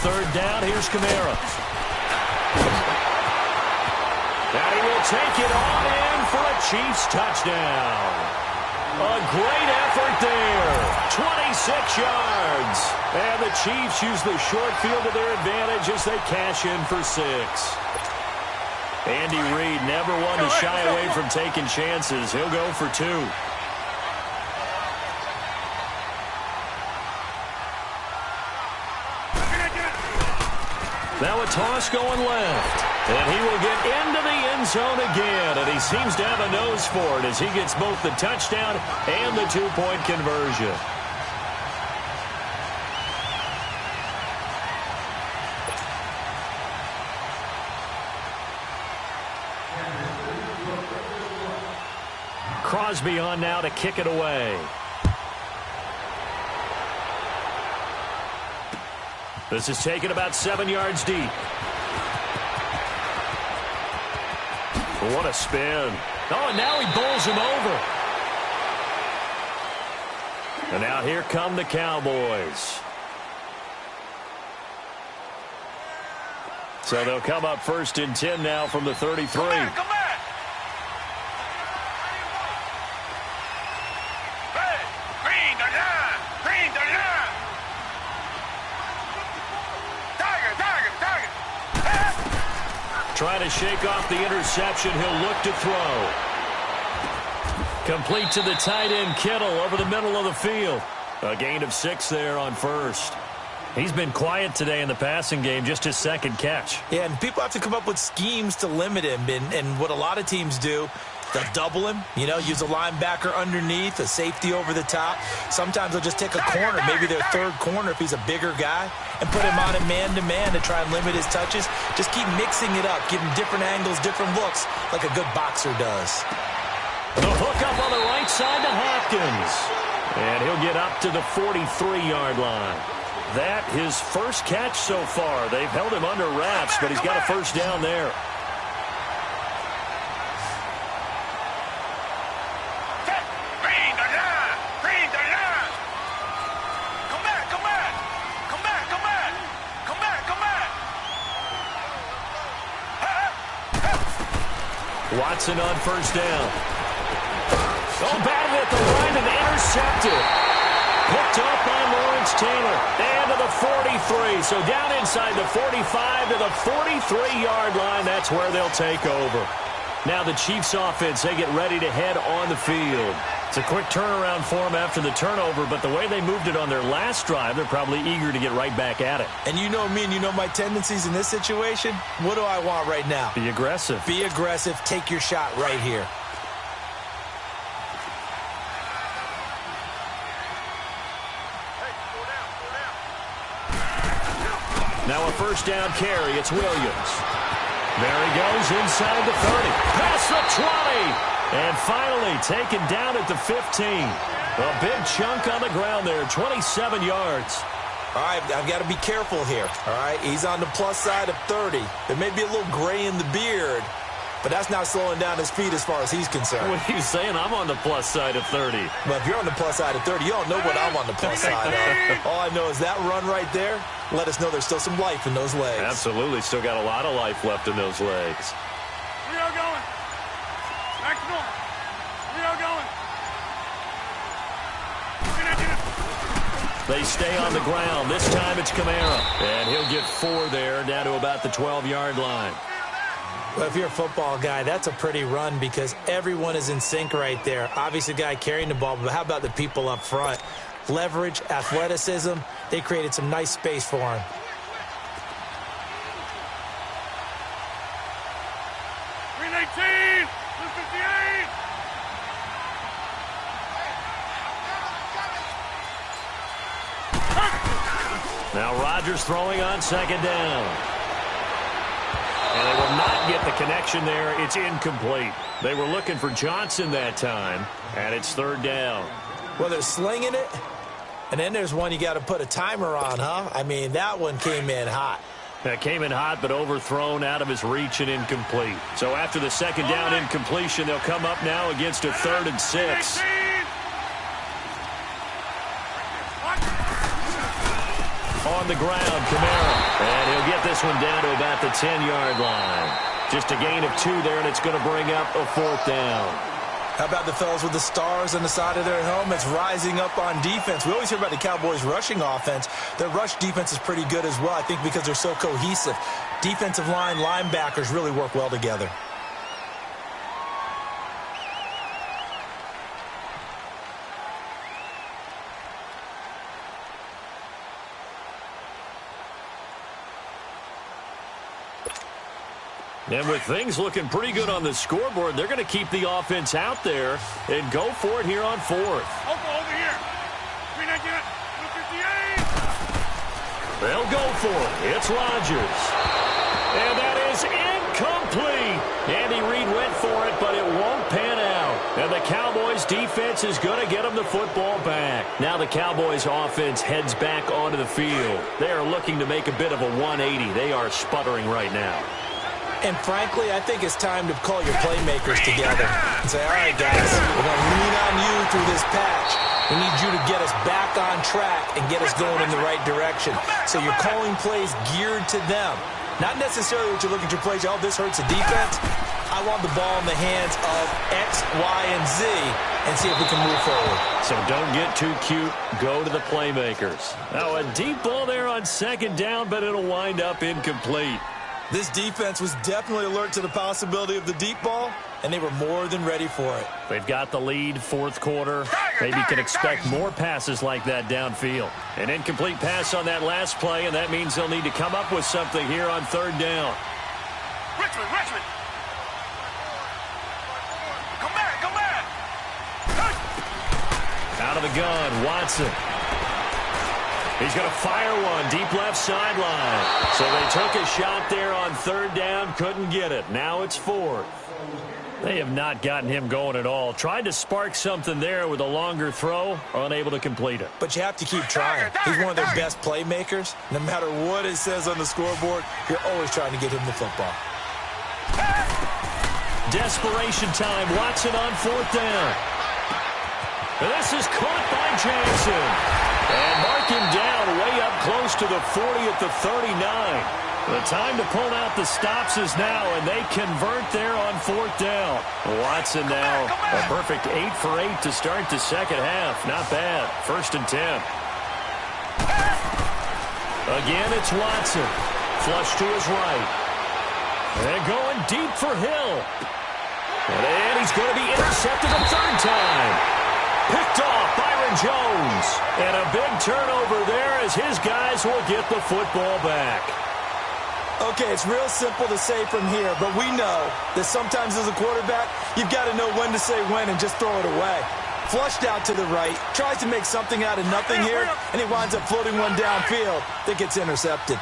third down. Here's Kamara. And he will take it on in for a Chiefs touchdown. A great effort there. 26 yards. And the Chiefs use the short field to their advantage as they cash in for 6. Andy Reid never one to shy away from taking chances. He'll go for 2. Now a toss going left. And he will get into the end zone again. And he seems to have a nose for it as he gets both the touchdown and the 2-point conversion. Crosby on now to kick it away. This is taken about 7 yards deep. What a spin. Oh, and now he bowls him over. And now here come the Cowboys. So they'll come up 1st and 10 now from the 33. Come back. Hey, green the line. Trying to shake off the interception. He'll look to throw. Complete to the tight end, Kittle, over the middle of the field. A gain of 6 there on first. He's been quiet today in the passing game, just his second catch. Yeah, and people have to come up with schemes to limit him. And what a lot of teams do, they'll double him, use a linebacker underneath, a safety over the top. Sometimes they'll just take a corner, maybe their third corner if he's a bigger guy, and put him on a man-to-man to try and limit his touches. Just keep mixing it up, give him different angles, different looks, like a good boxer does. The hook up on the right side to Hopkins. And he'll get up to the 43-yard line. That his first catch so far. They've held him under wraps, but he's got a first down there. Watson on first down. Oh, batted at the line and intercepted. Picked up by Lawrence Taylor. And to the 43. So down inside the 45 to the 43-yard line. That's where they'll take over. Now the Chiefs offense, they get ready to head on the field. It's a quick turnaround for them after the turnover, but the way they moved it on their last drive, they're probably eager to get right back at it. And you know me and you know my tendencies in this situation. What do I want right now? Be aggressive. Be aggressive. Take your shot right here. Now a first down carry. It's Williams. There he goes inside the 30. Past the 20. And finally taken down at the 15. A big chunk on the ground there. 27 yards. All right, I've got to be careful here. All right, he's on the plus side of 30. There may be a little gray in the beard, but that's not slowing down his speed as far as he's concerned. What are you saying? I'm on the plus side of 30. But if you're on the plus side of 30, you don't know what I'm on the plus side of. All I know is that run right there let us know there's still some life in those legs. Absolutely. Still got a lot of life left in those legs. We are going. Back to north. We are going. They stay on the ground. This time it's Kamara. And he'll get 4 there, down to about the 12-yard line. Well, if you're a football guy, that's a pretty run because everyone is in sync right there. Obviously, the guy carrying the ball, but how about the people up front? Leverage, athleticism, they created some nice space for him. Now Rodgers throwing on second down. And they will not get the connection there. It's incomplete. They were looking for Johnson that time, and it's third down. Well, they're slinging it, and then there's one you got to put a timer on, huh? I mean, that one came in hot. That came in hot, but overthrown, out of his reach, and incomplete. So after the second down incompletion, they'll come up now against a 3rd and 6. On the ground, Kamara. this one down to about the 10-yard line. Just a gain of 2 there, and it's going to bring up a 4th down. How about the fellas with the stars on the side of their helmets rising up on defense? We always hear about the Cowboys' rushing offense. Their rush defense is pretty good as well, I think, because they're so cohesive. Defensive line, linebackers really work well together. And with things looking pretty good on the scoreboard, they're going to keep the offense out there and go for it here on 4th. Over here. 398, 258. They'll go for it. It's Rodgers. And that is incomplete. Andy Reid went for it, but it won't pan out. And the Cowboys' defense is going to get them the football back. Now the Cowboys' offense heads back onto the field. They are looking to make a bit of a 180. They are sputtering right now. And frankly, I think it's time to call your playmakers together and say, all right, guys, we're going to lean on you through this patch. We need you to get us back on track and get us going in the right direction. So you're calling plays geared to them. Not necessarily what you're looking to plays, oh, this hurts the defense. I want the ball in the hands of X, Y, and Z and see if we can move forward. So don't get too cute. Go to the playmakers. Now a deep ball there on 2nd down, but it'll wind up incomplete. This defense was definitely alert to the possibility of the deep ball, and they were more than ready for it. They've got the lead, 4th quarter. Maybe can expect more passes like that downfield. An incomplete pass on that last play, and that means they'll need to come up with something here on 3rd down. Richmond. Come back. Out of the gun, Watson. He's going to fire one deep left sideline. So they took a shot there on 3rd down, couldn't get it. Now it's 4th. They have not gotten him going at all. Tried to spark something there with a longer throw, unable to complete it. But you have to keep trying. He's one of their best playmakers. No matter what it says on the scoreboard, you're always trying to get him the football. Desperation time. Watson on 4th down. And this is caught by Jackson. And mark him down way up close to the 40 at the 39. The time to pull out the stops is now, and they convert there on 4th down. Watson now a perfect 8 for 8 to start the 2nd half. Not bad. 1st and 10. Again, it's Watson. Flush to his right. And going deep for Hill. And he's going to be intercepted a 3rd time. Picked off Byron Jones. And a big turnover there as his guys will get the football back. Okay, it's real simple to say from here, but we know that sometimes as a quarterback, you've got to know when to say when and just throw it away. Flushed out to the right, tries to make something out of nothing here, and he winds up floating one downfield that gets intercepted.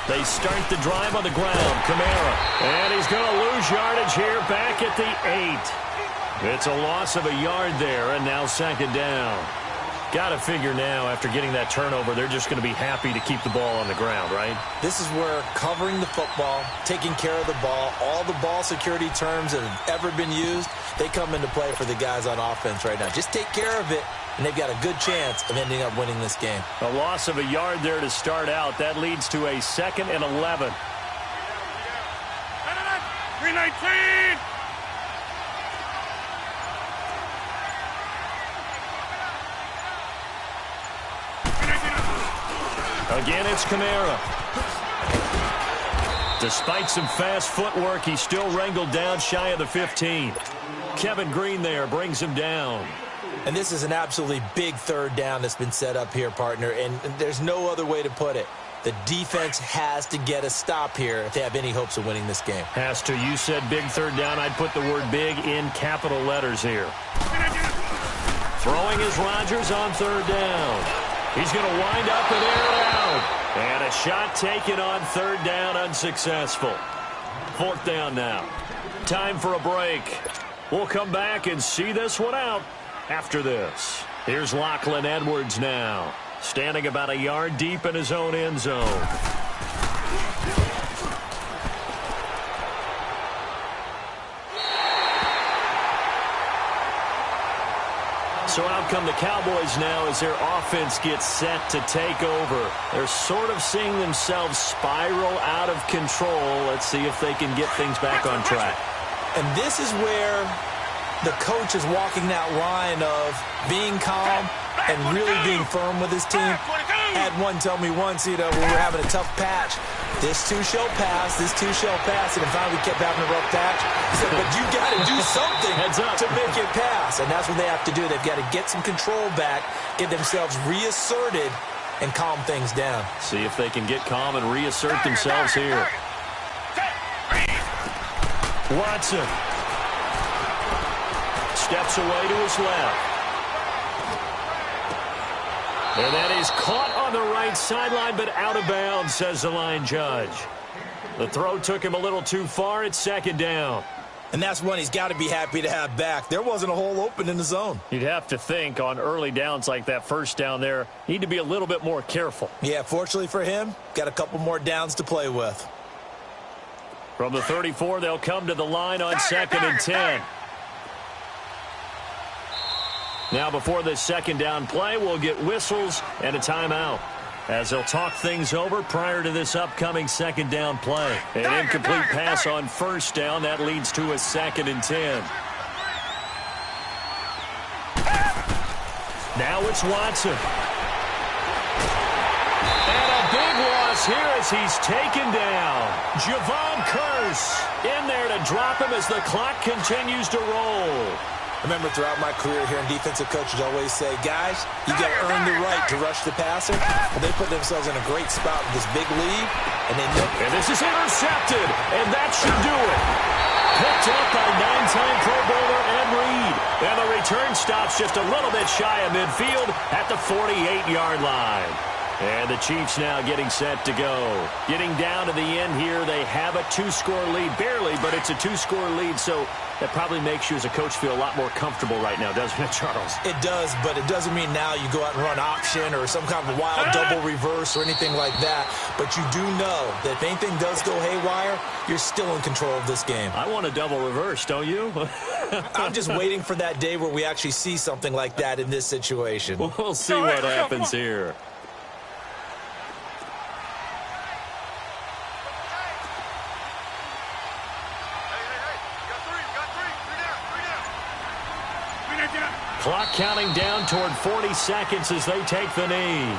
They start the drive on the ground. Kamara. And he's going to lose yardage here back at the 8. It's a loss of a yard there, and now 2nd down. Got to figure now, after getting that turnover, they're just going to be happy to keep the ball on the ground, right? This is where covering the football, taking care of the ball, all the ball security terms that have ever been used, they come into play for the guys on offense right now. Just take care of it, and they've got a good chance of ending up winning this game. A loss of a yard there to start out. That leads to a 2nd and 11. 319. Again, it's Kamara. Despite some fast footwork, he's still wrangled down shy of the 15. Kevin Green there brings him down. And this is an absolutely big 3rd down that's been set up here, partner, and there's no other way to put it. The defense has to get a stop here if they have any hopes of winning this game. Has to. You said big 3rd down. I'd put the word big in capital letters here. Throwing is Rodgers on 3rd down. He's going to wind up and air it out. And a shot taken on 3rd down, unsuccessful. 4th down now. Time for a break. We'll come back and see this one out after this. Here's Lachlan Edwards now, standing about a yard deep in his own end zone. So out out come the Cowboys now as their offense gets set to take over. They're sort of seeing themselves spiral out of control. Let's see if they can get things back on track. And this is where the coach is walking that line of being calm and really being firm with his team. Had one tell me once, when we're having a tough patch, this too shall pass, this too shall pass, and finally we kept having a rough patch. He said, but you got to do something to make it pass, and that's what they have to do. They've got to get some control back, get themselves reasserted, and calm things down. See if they can get calm and reassert themselves here. Watson steps away to his left. And that is caught on the right sideline, but out of bounds, says the line judge. The throw took him a little too far. It's second down. And that's one he's got to be happy to have back. There wasn't a hole open in the zone. You'd have to think on early downs like that first down there, need to be a little bit more careful. Yeah, fortunately for him, got a couple more downs to play with. From the 34, they'll come to the line on 2nd and 10. Now before this second down play, we'll get whistles and a timeout as they'll talk things over prior to this upcoming second down play. An incomplete pass on first down. That leads to a 2nd and 10. Now it's Watson. And a big loss here as he's taken down. Javon Curse in there to drop him as the clock continues to roll. I remember throughout my career here in defensive coaches always say, guys, you got to earn the right to rush the passer. Well, they put themselves in a great spot with this big lead, and they know. And this is intercepted, and that should do it. Picked up by 9-time Pro Bowler Ed Reed. And the return stops just a little bit shy of midfield at the 48-yard line. And the Chiefs now getting set to go. Getting down to the end here, they have a 2-score lead. Barely, but it's a 2-score lead, so that probably makes you as a coach feel a lot more comfortable right now, doesn't it, Charles? It does, but it doesn't mean now you go out and run option or some kind of wild double reverse or anything like that. But you do know that if anything does go haywire, you're still in control of this game. I want a double reverse, don't you? I'm just waiting for that day where we actually see something like that in this situation. We'll see what happens here. Clock counting down toward 40 seconds as they take the knee.